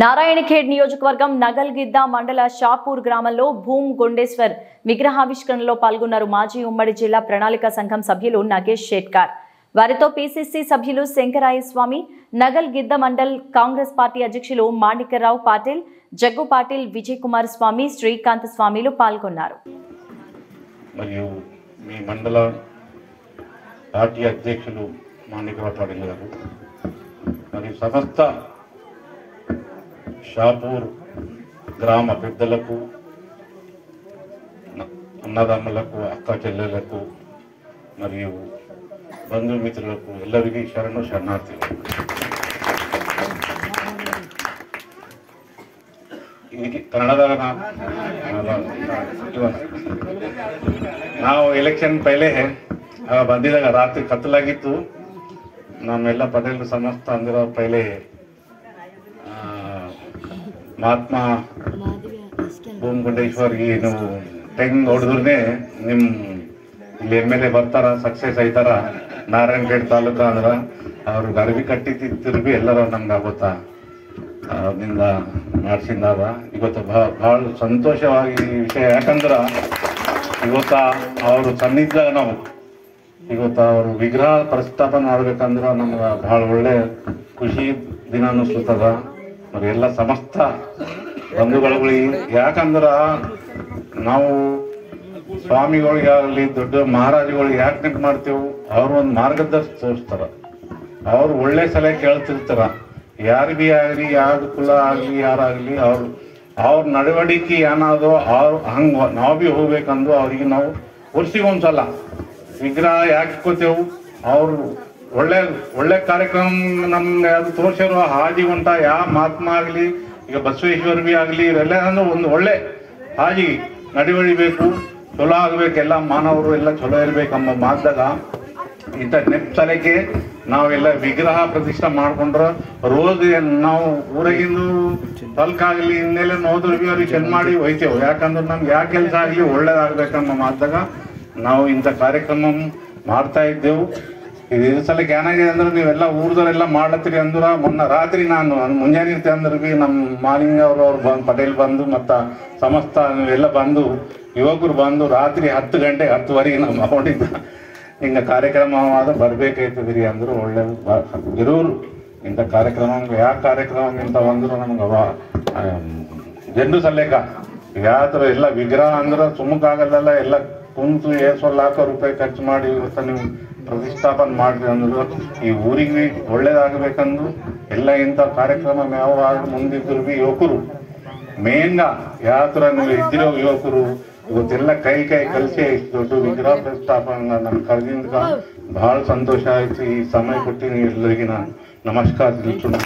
నారాయణఖేడ్ నియోజకవర్గం నగల్గిద్ద మండల షాపూర్ గ్రామంలో భూమ్ గొండేశ్వర్ విగ్రహావిష్కరణలో పాల్గొన్నారు మాజీ ఉమ్మడి జిల్లా ప్రణాళిక సంఘం సభ్యులు నగేష్ షెట్కార్. వారితో పిసిసి సభ్యులు శంకరాయ స్వామి, నగల్గిద్ద మండల్ కాంగ్రెస్ పార్టీ అధ్యక్షులు మాణిక్యరావు పాటిల్, జగ్గు పాటిల్, విజయ్ కుమార్ స్వామి, శ్రీకాంత్ స్వామిలు పాల్గొన్నారు. మరియు మీ మండల పార్టీ అధ్యక్షులు మాణిక్యరావు పాటిల్ గారు మరియు సమస్త షాపూర్ గ్రామ పెద్దలకు, అన్నదమ్ములకు, అక్క చెల్లెలకు మరియు బంధుమిత్రులకు ಎಲ್ಲರಿಗೂ ಶರಣು ಶರಣಾರ್ಥಿಗಳು. ಕನ್ನಡದಾಗ ನಾವು ಎಲೆಕ್ಷನ್ ಪೈಲೆ ಬಂದಿದಾಗ ರಾತ್ರಿ ಕತ್ತಲಾಗಿತ್ತು. ನಮ್ಮೆಲ್ಲ ಪಟೇಲ್ ಸಮಸ್ತ ಅಂದಿರೋ ಪೈಲೆ ಮಹಾತ್ಮ ಭೂಮ್ ಗುಂಡೇಶ್ವರ್ ನೀವು ಟೆಂಗ್ ಹೊಡೆದ್ರೆ ನಿಮ್ಮ ಇಲ್ಲಿ MLA ಬರ್ತಾರ, ಸಕ್ಸಸ್ ಆಯ್ತಾರ ನಾರಾಯಣಖೇಡ್ ತಾಲೂಕ ಅಂದ್ರ ಅವ್ರಿಗೆ ಅರ್ವಿ ಕಟ್ಟಿ ತಿರುಗಿ ಎಲ್ಲರ ನಮ್ಗೆ ಆಗುತ್ತಾ ಅದರಿಂದ ಮಾಡಿಸಿದಾಗ ಇವತ್ತು ಬಹಳ ಸಂತೋಷವಾಗಿ ಈ ವಿಷಯ. ಯಾಕಂದ್ರ ಇವತ್ತ ಅವರು ಸನ್ನಿಧಾನ ನಾವು ಇವತ್ತು ಅವರು ವಿಗ್ರಹ ಪ್ರಸ್ತಾಪನೆ ಮಾಡ್ಬೇಕಂದ್ರ ನಮ್ಗೆ ಬಹಳ ಒಳ್ಳೆ ಖುಷಿ ದಿನ ಅನ್ನಿಸ್ತದ. మరి ಎಲ್ಲ ಸಮಸ್ತ ಬಂಧುಗಳಿಗೆ ಯಾಕಂದ್ರ ನಾವು ಸ್ವಾಮಿಗಳಿಗಾಗಲಿ ದೊಡ್ಡ ಮಹಾರಾಜಗಳಿಗೆ ಯಾಕೆ ನೆನಪು ಮಾಡ್ತೇವೆ, ಅವ್ರು ಒಂದು ಮಾರ್ಗದರ್ಶನ ತೋರಿಸ್ತಾರ, ಅವ್ರು ಒಳ್ಳೆ ಸಲಹೆ ಕೇಳ್ತಿರ್ತಾರ. ಯಾರು ಬಿ ಆಗಲಿ, ಯಾರು ಕುಲ ಆಗಲಿ, ಯಾರಾಗಲಿ ಅವ್ರ ನಡವಳಿಕೆ ಏನಾದೋ ಅವ್ರು ಹಂಗೆ ನಾವು ಬಿ ಹೋಗ್ಬೇಕಂದು ಅವ್ರಿಗೆ ನಾವು ವರ್ಷಿಗೊಂದ್ಸಲ ವಿಗ್ರಹ ಯಾಕೆ ಇಟ್ಕೋತೇವು. ಅವ್ರು ಒಳ್ಳೆ ಒಳ್ಳೆ ಕಾರ್ಯಕ್ರಮ ನಮ್ಗೆ ಅದು ತೋರ್ಸಿರೋ ಹಾದಿ ಹೊಂಟ ಯಾವ ಮಹಾತ್ಮ ಆಗಲಿ, ಈಗ ಬಸವೇಶ್ವರ ಬಿ ಆಗಲಿ, ಇವರೆಲ್ಲ ಒಂದು ಒಳ್ಳೆ ಹಾದಿ ನಡಿವಳಿಬೇಕು, ಚಲೋ ಆಗ್ಬೇಕು, ಎಲ್ಲ ಮಾನವರು ಎಲ್ಲ ಚಲೋ ಇರ್ಬೇಕಂಬ ಮಾತಾಗ ಇಂಥ ನೆಪ್ಸಲಕ್ಕೆ ನಾವೆಲ್ಲ ವಿಗ್ರಹ ಪ್ರತಿಷ್ಠೆ ಮಾಡ್ಕೊಂಡ್ರ ರೋಜ್ ನಾವು ಊರಾಗಿಂದು ತಲ್ಕಾಗ್ಲಿ ಇನ್ನೆಲ್ಲ ನೋಡಿದ್ರು ಬಿ ಅವ್ರಿಗೆ ಚೆಂದ ಮಾಡಿ ಒಯ್ತೇವೆ. ಯಾಕಂದ್ರೆ ನಮ್ಗೆ ಯಾವ ಕೆಲಸ ಆಗಲಿ ಒಳ್ಳೇದಾಗ್ಬೇಕಂಬ ಮಾತಾಗ ನಾವು ಇಂಥ ಕಾರ್ಯಕ್ರಮ ಮಾಡ್ತಾ ಇದ್ದೆವು. ಇದು ಸಲಕ್ಕೆ ಏನಾಗಿದೆ ಅಂದ್ರೆ ನೀವೆಲ್ಲ ಊರ್ದವರೆಲ್ಲ ಮಾಡ್ಲತ್ತೀರಿ ಅಂದ್ರ ಮೊನ್ನೆ ರಾತ್ರಿ ನಾನು ಮುಂಜಾನೆ ಇರ್ತೆ ಅಂದ್ರೆ ಬಿ ನಮ್ಮ ಮಾಲಿಂಗ ಅವ್ರು ಬಂದು ಪಟೇಲ್ ಬಂದು ಮತ್ತ ಸಮಸ್ತ ನೀವೆಲ್ಲ ಬಂದು ಯುವಕರು ಬಂದು ರಾತ್ರಿ 10 ಗಂಟೆ 10ವರೆಗೆ ನಾವು ಮಾಡಿದ್ದ ಹಿಂಗ ಕಾರ್ಯಕ್ರಮ ಬರ್ಬೇಕಾಯ್ತದ್ರಿ ಅಂದ್ರು ಒಳ್ಳೆ ಇರೋರು ಇಂಥ ಕಾರ್ಯಕ್ರಮ ಯಾವ ಕಾರ್ಯಕ್ರಮ ಇಂತ ಬಂದ್ರು ನಮ್ಗೆ ಜನರು ಸಲ್ಲೇಕ ಯಾವ ಥರ ಎಲ್ಲ ವಿಗ್ರಹ ಅಂದ್ರೆ ಸುಮ್ಮಕ್ಕಾಗಲ್ಲ. ಎಲ್ಲ ಕುಂತು ₹1,000,00,000 ರೂಪಾಯಿ ಖರ್ಚು ಮಾಡಿ ಇವತ್ತ ನೀವು ಪ್ರತಿಷ್ಠಾಪನೆ ಮಾಡಿದ್ರಿ ಅಂದ್ರು ಈ ಊರಿಗೆ ಒಳ್ಳೇದಾಗಬೇಕಂದು ಎಲ್ಲ ಇಂಥ ಕಾರ್ಯಕ್ರಮ ಯಾವ ಮುಂದಿದ್ರು ಬಿ ಯುವಕರು ಮೇನ್ ಯಾವ ಥರ ನೀವು ಇದ್ದಿರೋ ಯುವಕರು ಇವತ್ತೆಲ್ಲ ಕೈ ಕಲಿಸಿ ದೊಡ್ಡ ವಿಗ್ರಹ ಪ್ರತಿಷ್ಠಾಪನೆ ನಮ್ಗೆ ಕರೆದಿಂದ ಬಹಳ ಸಂತೋಷ ಆಯ್ತು. ಈ ಸಮಯ ಕೊಟ್ಟು ಎಲ್ಲರಿಗೆ ನಾನು ನಮಸ್ಕಾರ ತಿಳಿಸ್ಕೊಂಡು